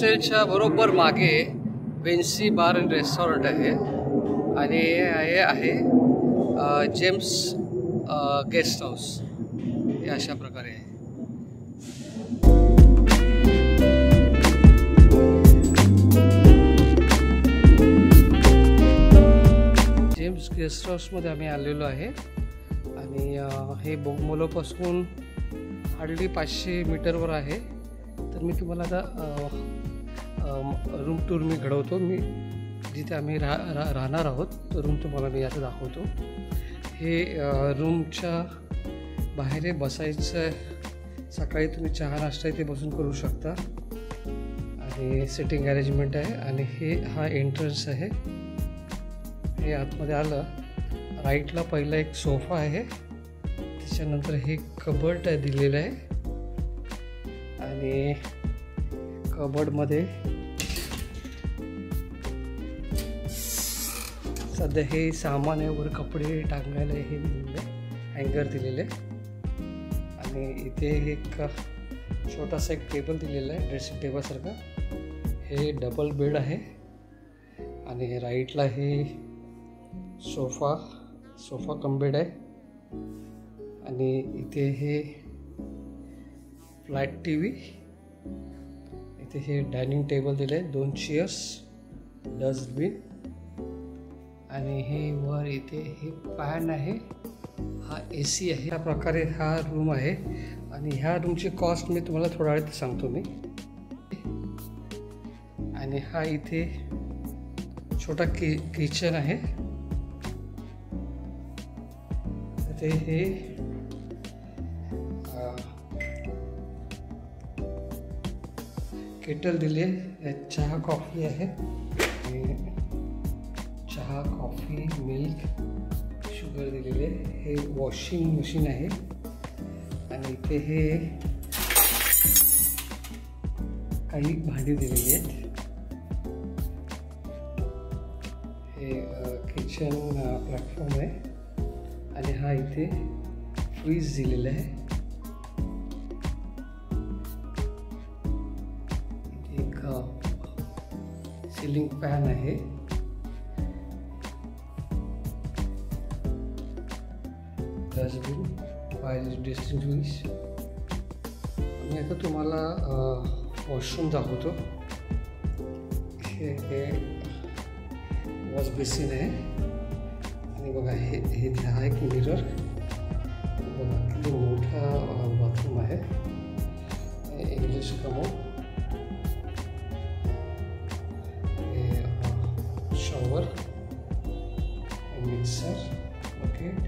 हॉस्टेलच्या बरोबर मागे वेन्सी bar and restaurant आहे आणि हे आहे जेम्स गेस्ट हाऊस. हे अशा प्रकारे आहे. जेम्स गेस्ट हाऊसमध्ये आम्ही आलेलो आहे आणि हे बोगमोलोपासून हार्डली 500 मीटरवर आहे. तर मी तुम्हाला आता रूम टूर मी घडवतो. मी जिथे आम्ही राहणार आहोत तो रूम तुम्हाला मी आता दाखवतो. हे रूमच्या बाहेर बसायचं. सकाळी तुम्ही चहा नाश्ता इथे बसून करू शकता आणि सिटिंग अरेंजमेंट आहे. आणि हा एंट्रन्स आहे. हे आतमध्ये आलं राईटला पहिला एक सोफा आहे. त्याच्यानंतर हे कबर्ड दिलेलं आहे आणि कबर्डमध्ये सध्या हे सामान आहे. वर कपडे टांगायला हे दिलेलं आहे, हँगर दिलेले. आणि इथे एक छोटासा एक टेबल दिलेला आहे, ड्रेसिंग टेबलसारखा. हे डबल बेड आहे आणि राईटला हे सोफा कम बेड आहे. आणि इथे हे फ्लॅट TV. इथे हे डायनिंग टेबल दिले आहे, 2 चेअर्स, डस्टबिन. आणि हे वर इथे हे फॅन आहे. हा AC आहे. या प्रकारे हा रूम आहे. आणि ह्या रूमची कॉस्ट मी तुम्हाला थोड्या वेळात सांगतो मी. आणि हा इथे छोटा किचन आहे. इथे हे केटल दिली आहे. चहा कॉफी आहे. चहा कॉफी मिल्क शुगर दिलेले. हे वॉशिंग मशीन आहे. आणि इथे हे काही भांडी दिलेली आहेत. हे किचन प्लॅटफॉर्म आहे. आणि हा इथे फ्रीज दिलेला आहे. सीलिंग फॅन आहे. Dustbin, fire extinguisher. मी आता तुम्हाला वॉशरूम दाखवतो. हे वॉश बेसिन आहे. आणि बघा हे हा एक मिरर. बघा किती मोठा बाथरूम आहे. English commode, shower, mixer, bucket,